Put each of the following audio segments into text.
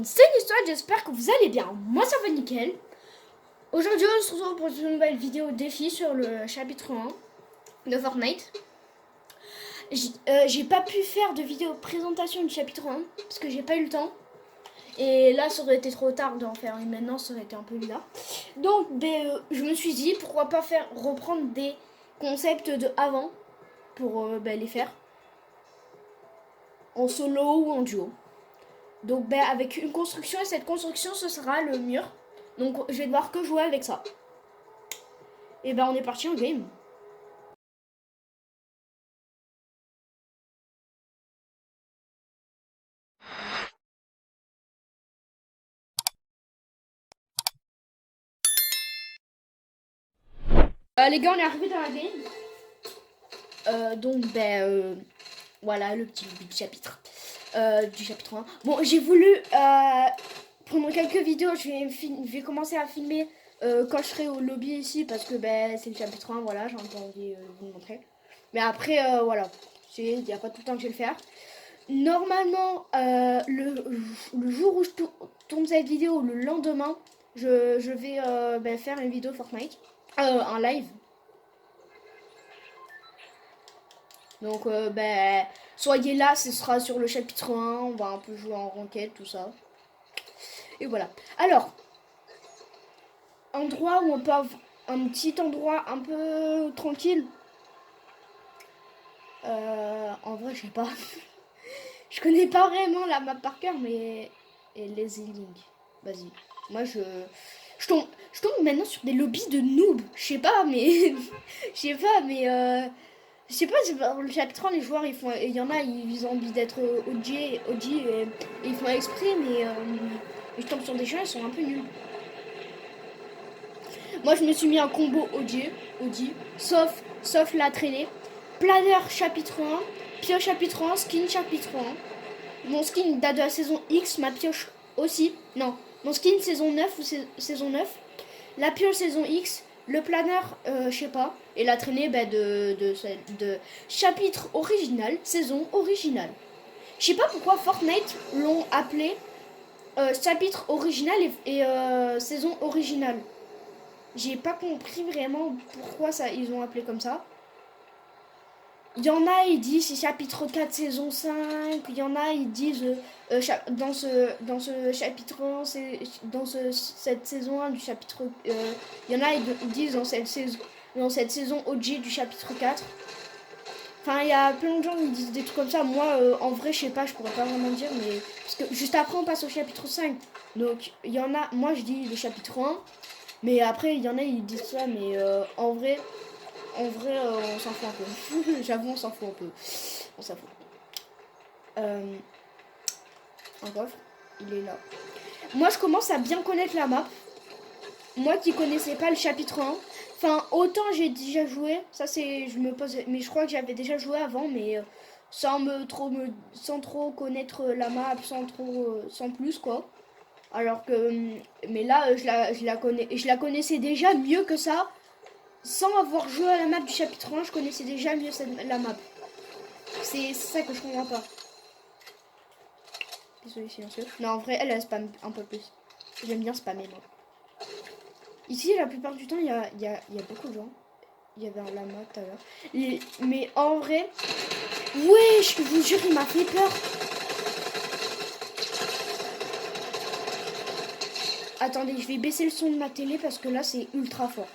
monde, c'est l'histoire, j'espère que vous allez bien. Moi ça va nickel. Aujourd'hui on se retrouve pour une nouvelle vidéo défi sur le chapitre 1 de Fortnite. J'ai pas pu faire de vidéo présentation du chapitre 1 parce que j'ai pas eu le temps. Et là ça aurait été trop tard d'en faire une maintenant, ça aurait été un peu bizarre. Donc je me suis dit pourquoi pas reprendre des concepts de avant pour les faire en solo ou en duo. Donc avec une construction, et cette construction ce sera le mur. Donc je vais devoir que jouer avec ça. Et on est parti en game. Les gars, on est arrivé dans la game. Donc voilà le petit chapitre du chapitre 1. Bon, j'ai voulu pendant quelques vidéos, je vais commencer à filmer quand je serai au lobby ici parce que c'est le chapitre 1, voilà, j'ai encore envie de vous montrer. Mais après, voilà, il n'y a pas tout le temps que je vais le faire. Normalement, le jour où je tourne cette vidéo, le lendemain, je vais faire une vidéo Fortnite, un live. Donc, soyez là, ce sera sur le chapitre 1, on va un peu jouer en ranked, tout ça. Et voilà. Alors, endroit où on peut avoir un petit endroit un peu tranquille. En vrai, je sais pas. Je connais pas vraiment la map par cœur, mais... Et les Link. Vas-y. Moi, je tombe maintenant sur des lobbies de noobs. Je sais pas, mais... Je sais pas, le chapitre 1, les joueurs, il y en a, ils ont envie d'être OG, et ils font exprès, mais je tombe sur des gens, ils sont un peu nuls. Moi, je me suis mis un combo OG, sauf la traînée. Planeur chapitre 1, pioche chapitre 1, skin chapitre 1. Mon skin date de la saison X, ma pioche aussi. Non, mon skin saison 9 ou saison 9. La pioche saison X, le planeur, je sais pas. Et la traînée de chapitre original, saison originale. Je sais pas pourquoi Fortnite l'ont appelé chapitre original et saison originale. J'ai pas compris vraiment pourquoi ils ont appelé comme ça. Il y en a, ils disent c'est chapitre 4 saison 5. Il y en a, ils disent dans ce chapitre 1, cette saison 1 du chapitre... il y en a, ils disent dans cette saison OG du chapitre 4. Enfin, il y a plein de gens qui disent des trucs comme ça. Moi, en vrai, je sais pas, je pourrais pas vraiment dire. Mais parce que juste après, on passe au chapitre 5. Donc, il y en a... Moi, je dis le chapitre 1. Mais après, il y en a, ils disent ça. Mais en vrai, on s'en fout un peu. J'avoue, on s'en fout un peu. On s'en fout. Un coffre, il est là. Moi, je commence à bien connaître la map. Moi qui connaissais pas le chapitre 1. Enfin, autant j'ai déjà joué. Ça, c'est... Je me pose... Mais je crois que j'avais déjà joué avant, mais sans trop connaître la map, sans plus, quoi. Alors que... Mais là, je la connaissais déjà mieux que ça. Sans avoir joué à la map du chapitre 1, je connaissais déjà mieux la map. C'est ça que je comprends pas. Désolé, silencieux. Non, en vrai, elle spam un peu plus. J'aime bien spammer, moi. Ici, la plupart du temps, il y a beaucoup de gens. Il y avait un lama tout à l'heure. Mais en vrai... Ouais, je vous jure, il m'a fait peur. Attendez, je vais baisser le son de ma télé parce que là, c'est ultra fort.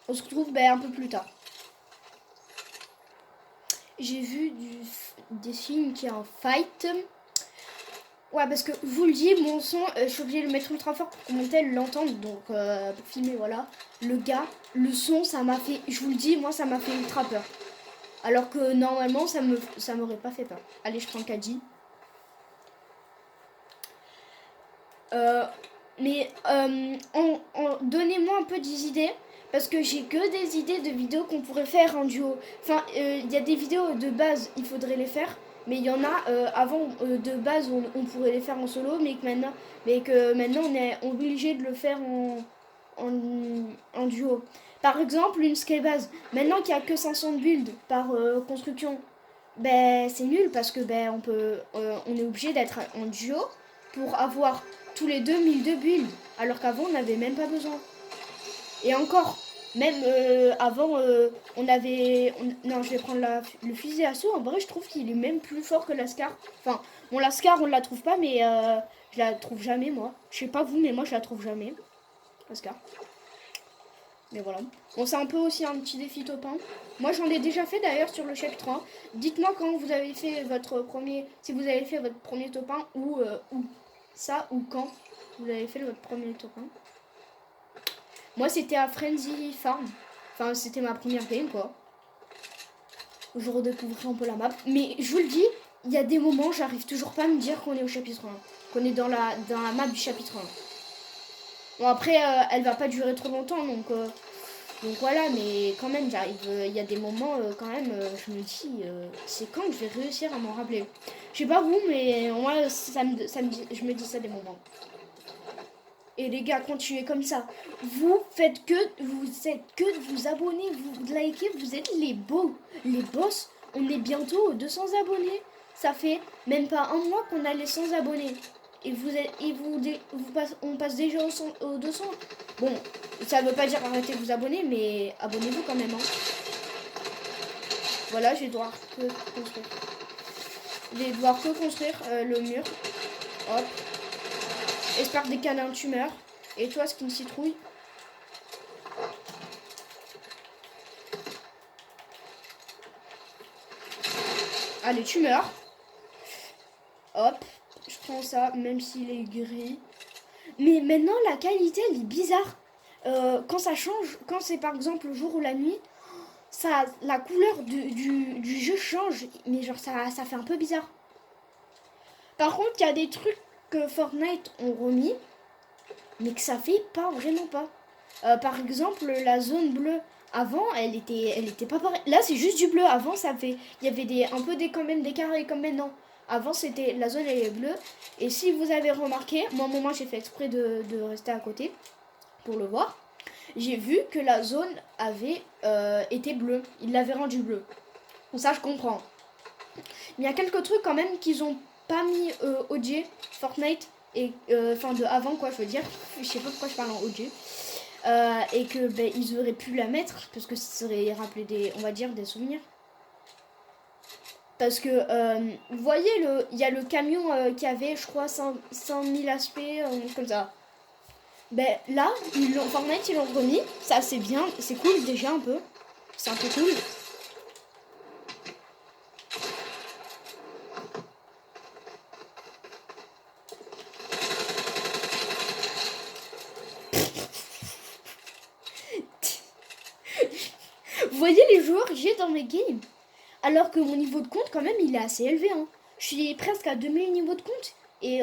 On se retrouve un peu plus tard. J'ai vu des films qui est en fight. Ouais, parce que je vous le dis, mon son, je suis obligée de le mettre ultra fort pour que mon tel l'entende. Donc, pour filmer, voilà. Le gars, le son, ça m'a fait... Je vous le dis, moi, ça m'a fait ultra peur. Alors que, normalement, ça m'aurait pas fait peur. Allez, je prends le caddie. Donnez-moi un peu des idées. Parce que j'ai que des idées de vidéos qu'on pourrait faire en duo. Enfin, il y a des vidéos de base, il faudrait les faire. Mais il y en a avant de base on pourrait les faire en solo, mais que maintenant on est obligé de le faire en duo. Par exemple, une skybase. Maintenant qu'il n'y a que 500 builds par construction, c'est nul parce que on est obligé d'être en duo. pour avoir tous les 2000 de build, alors qu'avant on n'avait même pas besoin. Et encore, même avant, on avait... non, je vais prendre le fusil à assaut. En vrai, je trouve qu'il est même plus fort que l'Ascar. Enfin, bon, l'Ascar, on ne la trouve pas, mais je la trouve jamais, moi. Je sais pas vous, mais moi, je la trouve jamais. L'Ascar. Mais voilà. Bon, c'est un peu aussi un petit défi top 1. Moi, j'en ai déjà fait d'ailleurs sur le chapitre 1. Dites-moi quand vous avez fait votre premier... Si vous avez fait votre premier top 1 ou ça, ou quand vous avez fait votre premier top 1. Moi, c'était à Frenzy Farm. Enfin, c'était ma première game, quoi. Je redécouvrirai un peu la map. Mais je vous le dis, il y a des moments, j'arrive toujours pas à me dire qu'on est au chapitre 1. Qu'on est dans la map du chapitre 1. Bon, après, elle va pas durer trop longtemps, donc voilà. Mais quand même, j'arrive. Il y a des moments, quand même, je me dis, c'est quand que je vais réussir à m'en rappeler. Je sais pas vous, mais moi, je me dis ça des moments. Et les gars, continuez comme ça. Vous êtes que de vous abonner, vous likez, vous êtes les beaux, les boss. On est bientôt aux 200 abonnés. Ça fait même pas un mois qu'on a les 100 abonnés. Et on passe déjà aux 200. Bon, ça veut pas dire arrêtez de vous abonner, mais abonnez-vous quand même. Hein. Voilà, je vais devoir que construire. Je vais devoir que construire le mur. Hop. Espère des canins tumeurs. Et toi, Skin Citrouille. Allez, tu meurs. Hop. Je prends ça, même s'il est gris. Mais maintenant, la qualité, elle est bizarre. Quand ça change, quand c'est par exemple le jour ou la nuit, ça, la couleur du jeu change. Mais genre, ça fait un peu bizarre. Par contre, il y a des trucs que Fortnite ont remis, mais que ça fait pas vraiment pas. Par exemple, la zone bleue, avant, elle était pas pareille. Là, c'est juste du bleu. Avant, il y avait un peu quand même des carrés comme maintenant. Avant, c'était la zone elle est bleue. Et si vous avez remarqué, moi j'ai fait exprès de rester à côté pour le voir. J'ai vu que la zone avait été bleue. Ils l'avaient rendu bleu. Bon, ça, je comprends. Mais il y a quelques trucs quand même qu'ils ont pas mis OG, Fortnite, et enfin de avant quoi, je veux dire. Je sais pas pourquoi je parle en OG. Et que ils auraient pu la mettre parce que ça aurait rappelé on va dire des souvenirs. Parce que vous voyez il y a le camion qui avait je crois 5000 aspects comme ça. Ben là Fortnite ils l'ont remis, ça c'est bien, c'est cool déjà un peu, c'est un peu cool. Vous voyez les joueurs que j'ai dans mes games. Alors que mon niveau de compte, quand même, il est assez élevé. Hein. Je suis presque à 2000 niveaux de compte. Et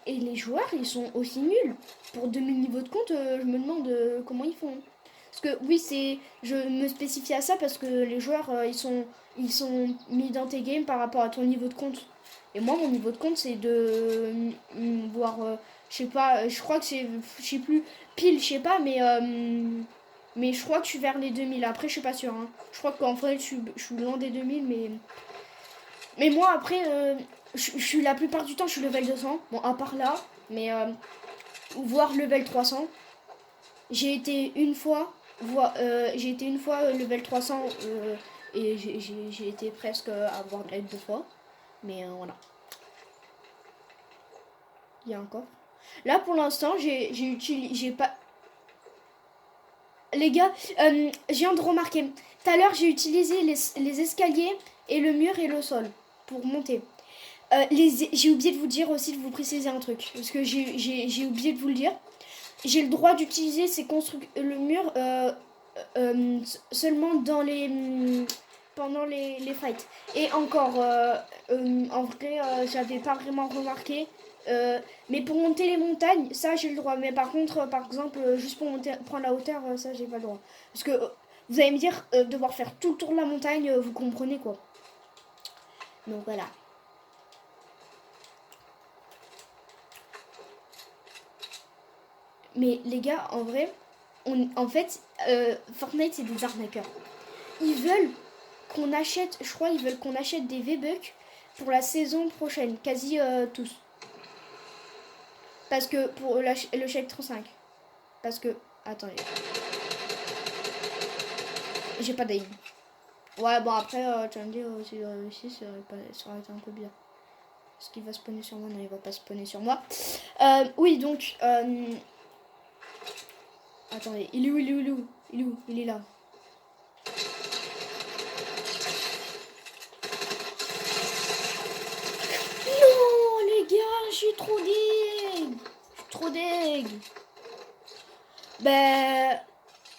les joueurs, ils sont aussi nuls. Pour 2000 niveaux de compte, je me demande comment ils font. Parce que oui, je me spécifie à ça parce que les joueurs, ils sont mis dans tes games par rapport à ton niveau de compte. Et moi, mon niveau de compte, c'est de voir, je sais pas, je crois que c'est, je sais plus, pile, je sais pas, mais je crois que je suis vers les 2000. Après, je suis pas sûre. Hein. Je crois qu'en vrai, je suis loin des 2000, mais moi, après, je suis la plupart du temps, je suis level 200. Bon, à part là, mais voire level 300. J'ai été une fois, level 300 et j'ai été presque à voir l'aide 2 fois. Mais voilà. Il y a encore. Là, pour l'instant, j'ai pas... Les gars, je viens de remarquer. Tout à l'heure, j'ai utilisé les escaliers et le mur et le sol pour monter. J'ai oublié de vous dire aussi, de vous préciser un truc. Parce que j'ai oublié de vous le dire. J'ai le droit d'utiliser le mur seulement pendant les fights. Et encore, en vrai, j'avais pas vraiment remarqué. Mais pour monter les montagnes, ça j'ai le droit. Mais par contre, par exemple, juste pour prendre la hauteur, ça j'ai pas le droit. Parce que vous allez me dire, devoir faire tout le tour de la montagne, vous comprenez quoi. Donc voilà. Mais les gars, en vrai, en fait, Fortnite c'est des arnaqueurs. Ils veulent qu'on achète, je crois, ils veulent qu'on achète des V-Bucks pour la saison prochaine, quasi tous. Parce que pour le chèque 35. Parce que... Attendez. J'ai pas d'aim. Ouais, bon après, tu vas me dire, si j'ai réussi, ça aurait été un peu bien. Est-ce qu'il va spawner sur moi? Non, il va pas spawner sur moi. Oui, donc... Attendez, il est où? Il est là. Non, les gars, je suis trop deg. Trop deg. Ben,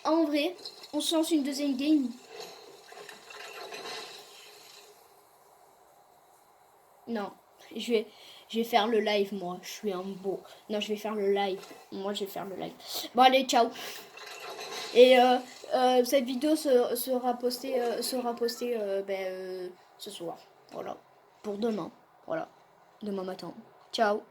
en vrai, on se lance une deuxième game. Non, je vais faire le live, moi. Je suis un beau. Non, je vais faire le live. Moi, je vais faire le live. Bon, allez, ciao. Et cette vidéo sera postée, ce soir. Voilà. Pour demain. Voilà. Demain matin. Ciao.